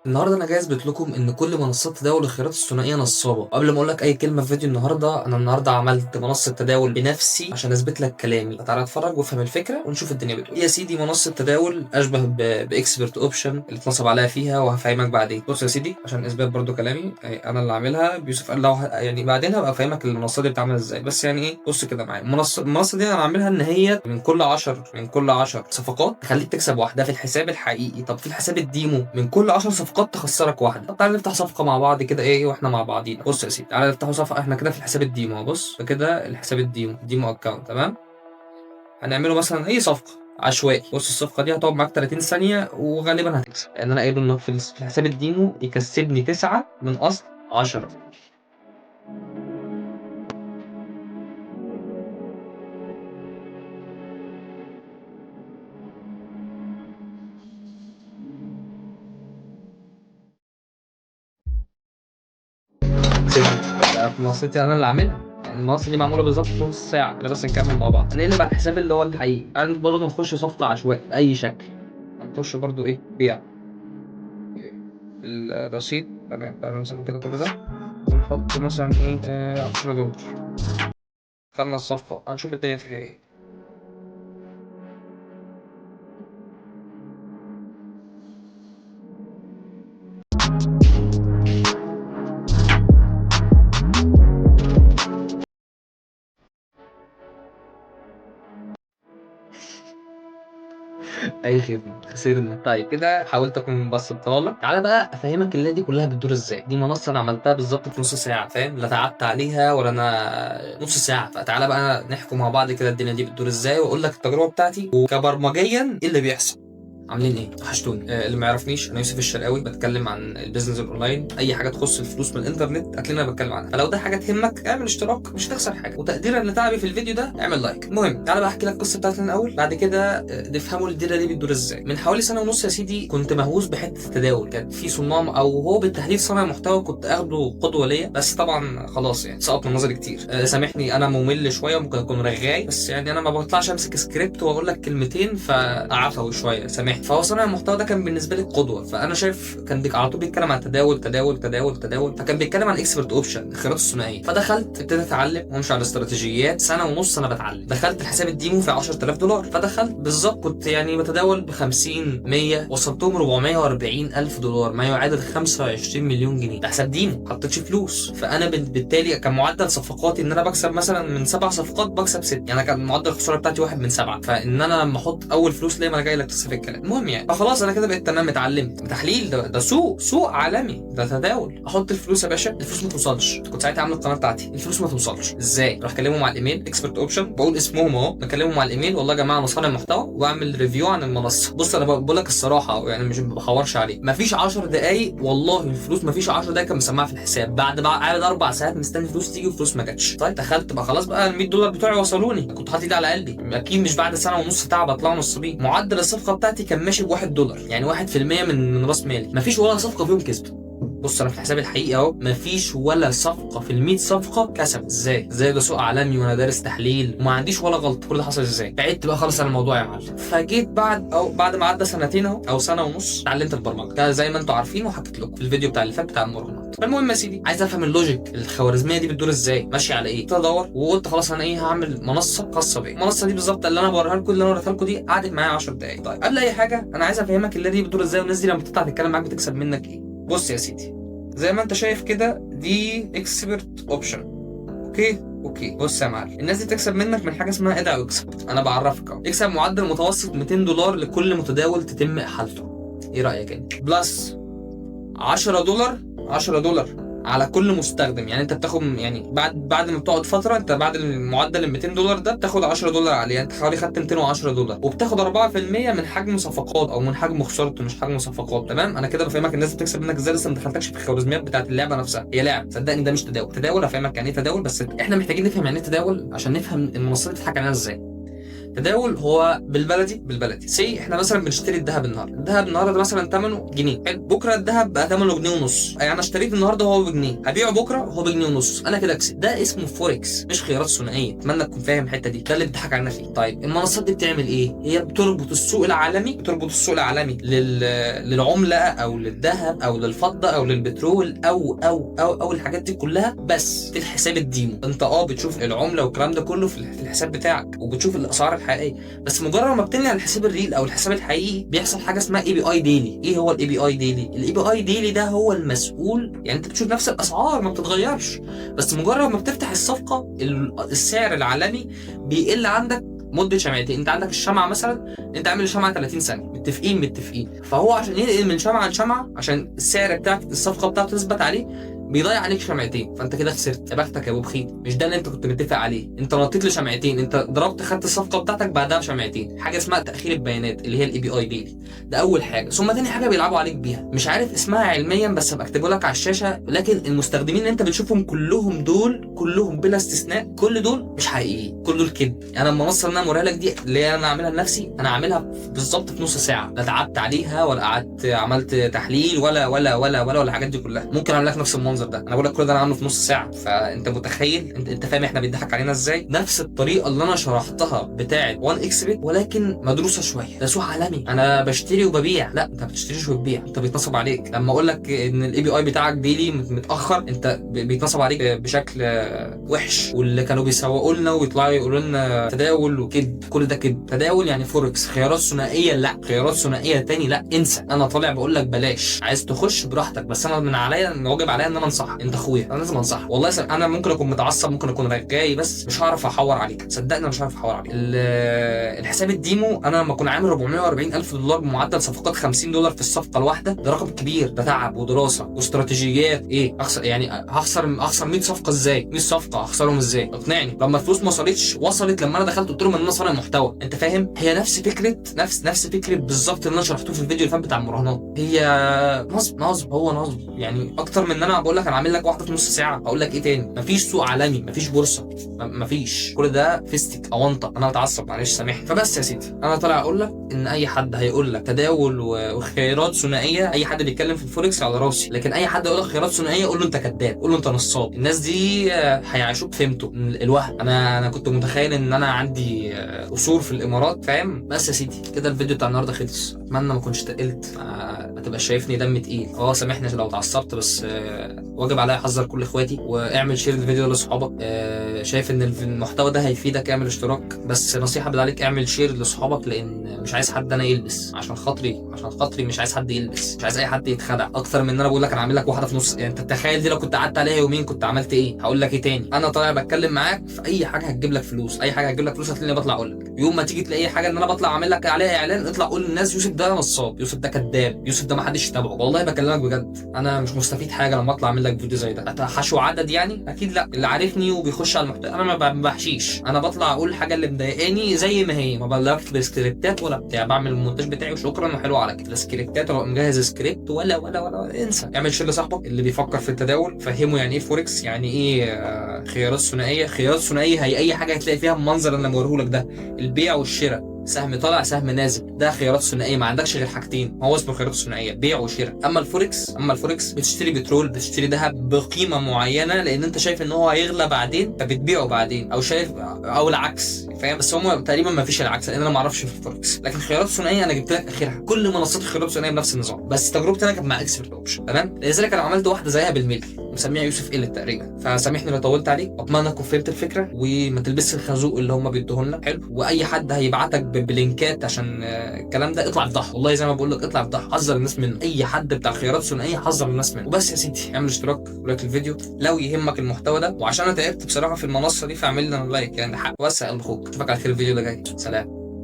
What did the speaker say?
النهارده انا جاي اثبت لكم ان كل منصات تداول الخيارات الثنائيه نصابه. وقبل ما اقول لك اي كلمه في فيديو النهارده، انا النهارده عملت منصه تداول بنفسي عشان اثبت لك كلامي. فتعالى اتفرج وافهم الفكره ونشوف الدنيا بتقول إيه. يا سيدي، منصه تداول اشبه باكسبرت اوبشن اللي اتنصب عليها فيها، وهفهمك بعدين. بص يا سيدي، عشان اثبات برضو كلامي، انا اللي عاملها. بيوسف قال لو يعني بعدين هبقى افهمك المنصه دي بتتعمل ازاي. بس يعني ايه، بص كده معايا. المنصه دي انا عاملها ان هي من كل 10 صفقات تخليك تكسب واحده في الحساب الحقيقي. طب في الحساب الديمو من كل 10 صفقات تخسرك واحده. طب تعالى نفتح صفقه مع بعض كده، ايه واحنا مع بعضينا. بص يا سيدي، تعالى نفتح صفقه. احنا كده في الحساب الديمو اهو. بص كده الحساب الديمو اكونت، تمام. هنعمله مثلا اي صفقه عشوائي. بص الصفقه دي هتقعد معاك 30 ثانيه وغالبا هتكسب، لان انا قايل انه في الحساب الديمو يكسبني 9 من اصل 10. كسبت في منصتي انا اللي عاملها. يعني المنصه دي معموله بالظبط في نص ساعه كده. بس نكمل مع بعض. هنقلب على الحساب اللي هو الحقيقي. انا برضه نخش صفقه عشوائي باي شكل. هنخش برضه ايه، بيع الرصيد. تمام، تعالى مثلا كده كل ده ونحط مثلا ايه 10 دولار. خلص الصفقه، هنشوف الدنيا فيها ايه. اي خدمه، خسرنا. طيب كده حاولت اكون مبسطها لك. تعالى بقى افهمك الليله دي كلها بتدور ازاي. دي منصه انا عملتها بالظبط في نص ساعه، فاهم؟ لا تعبت عليها ولا انا نص ساعه. فتعالى بقى نحكي مع بعض كده الدنيا دي بتدور ازاي، واقول لك التجربه بتاعتي وكبرمجيا ايه اللي بيحصل. عاملين ايه؟ وحشتوني. اللي ما يعرفنيش، انا يوسف الشرقاوي، بتكلم عن البيزنس الاونلاين. اي حاجه تخص الفلوس من الانترنت هتلاقيني انا بتكلم عنها. فلو ده حاجه تهمك اعمل اشتراك، مش هتخسر حاجه. وتقديرا لتعبي في الفيديو ده اعمل لايك. المهم تعالى بقى احكي لك القصه بتاعتنا الاول، بعد كده نفهموا الديره دي بتدور ازاي. من حوالي سنه ونص يا سيدي كنت مهووس بحته التداول. كان في صناع، او هو بالتحديد صانع محتوى، كنت اخده قدوه ليا. بس طبعا خلاص يعني سقط من نظري كتير. سامحني، انا ممل شويه وممكن اكون رغاي. بس يعني انا ما بطلعش امسك سكريبت واقول لك كلمتين فعفوي شويه، سامحني. فهو صانع المحتوى ده كان بالنسبه لي قدوه. فانا شايف كان على طول بيتكلم عن تداول تداول تداول تداول. فكان بيتكلم عن اكسبرت اوبشن، الخيارات الثنائيه. فدخلت ابتديت اتعلم وامشي على الاستراتيجيات. سنه ونص انا بتعلم. دخلت الحساب الديمو في 10000 دولار. فدخلت بالظبط كنت يعني بتداول ب 50 100، وصلتهم 440 الف دولار، ما يعادل 25 مليون جنيه. ده حساب ديمو، ما حطيتش فلوس. فانا بالتالي كان معدل صفقاتي ان انا بكسب مثلا من 7 صفقات بكسب 6. يعني كان معدل الخساره بتاعتي 1 من 7. فان انا لما احط اول فلوس ليه، ما انا جاي لك في الكلام. المهم يعني فخلاص انا كده بقيت تمام، اتعلمت تحليل. ده سوق عالمي، ده تداول. احط الفلوس يا باشا، الفلوس ما توصلش. كنت ساعتها عامل القناه بتاعتي، الفلوس ما توصلش ازاي؟ اروح اكلمهم على الايميل، اكسبرت اوبشن، بقول اسمهم اهو، بكلمهم على الايميل: والله يا جماعه انا صانع محتوى وبعمل ريفيو عن المنصه. بص انا بقول لك الصراحه، يعني مش بحورش عليك. مفيش 10 دقائق والله الفلوس، مفيش 10 دقائق كان مسمعها في الحساب. بعد بقى قاعد 4 ساعات مستني فلوس تيجي وفلوس ما جاتش. طيب دخلت بقى خلاص، بقى ال 100 دولار بتوعي وصلوني. كنت حاطط ايدي على قلبي، اكيد مش بعد سنه ونص تعب اطلعوا نصابين. معدل الصفقه بتاعتي كان ماشي ب 1 دولار، يعني 1% من راس مالي. مفيش ولا صفقه فيهم كسبت. بص انا في الحساب الحقيقي اهو، مفيش ولا صفقه في ال 100 صفقه كسبت. ازاي ده سوق عالمي وانا دارس تحليل وما عنديش ولا غلط. كل ده حصل ازاي؟ بعدت بقى خالص عن الموضوع يا معلم. فجيت بعد ما عدى سنتين اهو او سنه ونص اتعلمت البرمجه. ده زي ما انتم عارفين وحكيت لكم في الفيديو بتاع اللي فات بتاع المراهنات. فالمهم يا سيدي، عايز افهم اللوجيك الخوارزميه دي بتدور ازاي، ماشيه على ايه. ادور وقلت خلاص انا ايه، هعمل منصه خاصه بيا. المنصه دي بالظبط اللي انا بوريها لكم، اللي انا وريتها لكم دي قعدت معايا 10 دقائق. طيب قبل اي حاجه انا عايز افهمك اللي دي بتدور ازاي، والناس دي لما تطلع تتكلم معاك بتكسب منك ايه. بص يا سيدي، زي ما انت شايف كده دي اكسبرت اوبشن. اوكي بص يا معلم، الناس دي تكسب منك من حاجه اسمها ادعى واكسب. انا بعرفك اهو. يكسب معدل متوسط 200 دولار لكل متداول تتم احالته. ايه رايك انت؟ بلس 10 دولار، 10 دولار على كل مستخدم. يعني انت بتاخد، يعني بعد ما بتقعد فتره، انت بعد المعدل ال 200 دولار ده بتاخد 10 دولار عليه. يعني انت حوالي خدت 210 دولار، وبتاخد 4% من حجم صفقات او من حجم خسارته، مش حجم صفقات. تمام، انا كده بفهمك الناس بتكسب منك ازاي. لسه ما دخلتكش في الخوارزميات بتاعت اللعبه نفسها. هي لعب، صدقني ده مش تداول. هفهمك يعني ايه تداول، بس احنا محتاجين نفهم يعني ايه تداول عشان نفهم المنصات دي بتضحك علينا ازاي. التداول هو بالبلدي سي احنا مثلا بنشتري الذهب النهارده مثلا ثمنه جنيه، حلو، بكره الذهب بقى ثمنه جنيه ونص، يعني انا اشتريت النهارده وهو بجنيه، هبيعه بكره وهو بجنيه ونص، انا كده كسبت. ده اسمه فوركس مش خيارات ثنائيه. اتمنى تكون فاهم الحته دي، ده اللي بيضحك علينا فيه. طيب المنصات دي بتعمل ايه؟ هي بتربط السوق العالمي للعمله او للذهب او للفضه او للبترول او الحاجات دي كلها، بس في الحساب الديمو. انت بتشوف العمله والكلام ده كله في الحساب بتاعك، وبتشوف الاسعار الحقيقيه، بس مجرد ما بتنقل على الحساب الريل او الحساب الحقيقي بيحصل حاجه اسمها اي بي اي ديلي. ايه هو الاي بي اي ديلي؟ الاي بي اي ديلي ده هو المسؤول، يعني انت بتشوف نفس الاسعار ما بتتغيرش، بس مجرد ما بتفتح الصفقه السعر العالمي بيقل عندك مده شمعتين. انت عندك الشمعه مثلا، انت عامل الشمعه 30 ثانيه، متفقين، فهو عشان ينقل من شمعه لشمعه عشان السعر بتاعك الصفقه بتاعته تثبت عليه بيضيع عليك شمعتين، فانت كده خسرت. يا بختك يا ابو بخيت، مش ده اللي انت كنت متفق عليه. انت نطيت لشمعتين، انت ضربت خدت الصفقه بتاعتك بعدها بشمعتين، حاجه اسمها تاخير البيانات اللي هي الاي بي اي دي. ده اول حاجه. ثم تاني حاجه بيلعبوا عليك بيها، مش عارف اسمها علميا بس هبقى اكتبه لك على الشاشه، لكن المستخدمين اللي انت بتشوفهم كلهم بلا استثناء كل دول مش حقيقيين، كل دول كده. انا المنصه اللي انا موريها لك دي اللي انا عاملها لنفسي، انا عاملها بالظبط في نص ساعه، لا تعبت عليها ولا قعدت عملت تحليل ولا الحاجات دي كلها. ممكن اعمل لك نفس المنظر ده، انا بقول لك كل ده انا عامله في نص ساعه. فانت متخيل، انت فاهم احنا بيضحك علينا ازاي؟ نفس الطريقه اللي انا شرحتها بتاعه 1 اكس بت، ولكن مدروسه شويه. ده سوق عالمي، انا بشتري وببيع. لا انت ما بتشتريش وتبيع، انت بيتنصب عليك. لما اقول لك ان الاي بي اي بتاعك ديلي متاخر، انت بيتنصب عليك بشكل وحش. واللي كانوا بيسوقوا لنا ويطلعوا يقولوا لنا تداول وكده، كل ده كده. تداول يعني فوركس. خيارات ثنائيه لا، خيارات ثنائيه تاني لا، انسى. انا طالع بقول لك بلاش، عايز تخش براحتك، بس انا من عليا واجب عليا ان انا انصحك. انت اخويا، انا لازم انصحك. والله انا ممكن اكون متعصب، ممكن اكون رغاي، بس مش هعرف احور عليك، صدقني مش هعرف احور عليك. الحساب الديمو انا لما اكون عامل 440 الف دولار بمعدل صفقات $50 في الصفقه الواحده، ده رقم كبير، ده تعب ودراسه واستراتيجيات. ايه اخسر يعني؟ هخسر 100 صفقه ازاي؟ 100 صفقه هخسرهم ازاي؟ اقنعني. لما الفلوس ما وصلت لما انا دخلت قلت لهم ان انا صانع محتوى. انت فاهم؟ هي نفس فكره بالظبط اللي انا شرحته في الفيديو اللي فات بتاع المراهنات. هي نصب هو نصب يعني، اكتر من ان انا بقول لك انا عامل لك واحده في نص ساعه. هقول لك ايه تاني؟ مفيش سوق عالمي، مفيش بورصه، مفيش. كل ده فيستك اونطه. انا بتعصب معلش سامحني. فبس يا سيدي، انا طالع اقول لك ان اي حد هيقول لك تداول وخيارات ثنائيه، اي حد بيتكلم في الفوركس على راسي، لكن اي حد يقول لك خيارات ثنائيه قول له انت كذاب، قول له انت نصاب. الناس دي هيعيشوك فهمته الوهم. انا كنت متخيل ان انا عندي قصور في الامارات، فاهم؟ بس يا سيدي كده الفيديو بتاع النهارده خلص. اتمنى ما كنتش تقلت، ما تبقاش شايفني دم تقيل. سامحني لو اتعصبت، بس واجب عليا احذر كل اخواتي. واعمل شير الفيديو لاصحابك. شايف ان المحتوى ده هيفيدك اعمل اشتراك، بس نصيحه بالله عليك اعمل شير لاصحابك، لان مش عايز حد انا يلبس. عشان خاطري مش عايز حد يلبس، مش عايز اي حد يتخدع اكتر من ان انا بقول لك انا عامل لك واحده في نص. يعني انت تخيل دي لو كنت قعدت عليها يومين كنت عملت ايه؟ هقول لك ايه تاني؟ انا طالع بتكلم معاك في اي حاجه هتجيب لك فلوس، اي حاجه هتجيب لك فلوس هتلاقيني بطلع اقول لك. يوم ما تيجي تلاقي حاجه ان انا بطلع اعمل لك عليها اعلان، اطلع قول للناس يوسف ده نصاب، يوسف ده كذاب، يوسف ده ما حدش يتابعه. والله بكلمك بجد، انا مش مستفيد حاجه لما اطلع اعمل لك فيديو زي ده. حشو عدد يعني؟ اكيد لا. اللي عارفني وبيخش على المحتوى انا ما بحشيش، انا بطلع اقول الحاجه اللي مضايقاني زي ما هي، ما بلغش بالسكريبتات ولا بتاع. بعمل المونتاج بتاعي وشكرا وحلو على كده. السكريبتات ابقى مجهز سكريبت ولا انسى. اعمل شير لصاحبك اللي بيفكر في التداول، فهمه يعني ايه فوركس، يعني ايه خيارات ثنائيه. خيارات ثنائيه هي اي حاجه هتلاقي فيها المنظر اللي انا بوريه لك ده، البيع والشراء، سهم طالع سهم نازل، ده خيارات ثنائيه. ما عندكش غير حاجتين، هو اسمه خيارات ثنائيه، بيع وشراء. اما الفوركس بتشتري بترول، بتشتري ذهب بقيمه معينه لان انت شايف ان هو هيغلى بعدين فبتبيعه بعدين، او شايف او العكس، فاهم؟ بس هم تقريبا ما فيش العكس لان انا ما اعرفش في الفوركس. لكن خيارات ثنائيه انا جبت لك اخرها، كل منصات الخيارات الثنائيه بنفس النظام، بس تجربتي انا كانت مع اكسبرت اوبشن، تمام؟ لذلك انا عملت واحده زيها بالملي مسميها يوسف تقريبا. فسامحني لو طولت عليك، اتمنى تكون فهمت الفكره وما تلبسش الخازوق اللي هم بيدوه لنا، حلو؟ واي حد هيبعتك بلينكات عشان الكلام ده اطلع افضحه، والله زي ما بقول لك اطلع افضحه، حذر الناس منه. اي حد بتاع خيارات ثنائيه حذر الناس منه. وبس يا سيدي، اعمل اشتراك ولايك الفيديو لو يهمك المحتوى ده، وعشان انا تعبت بصراحه في المنصه دي فاعمل لنا لايك يعني حق وسع اخوك. اشوفك على خير الفيديو اللي جاي. سلام.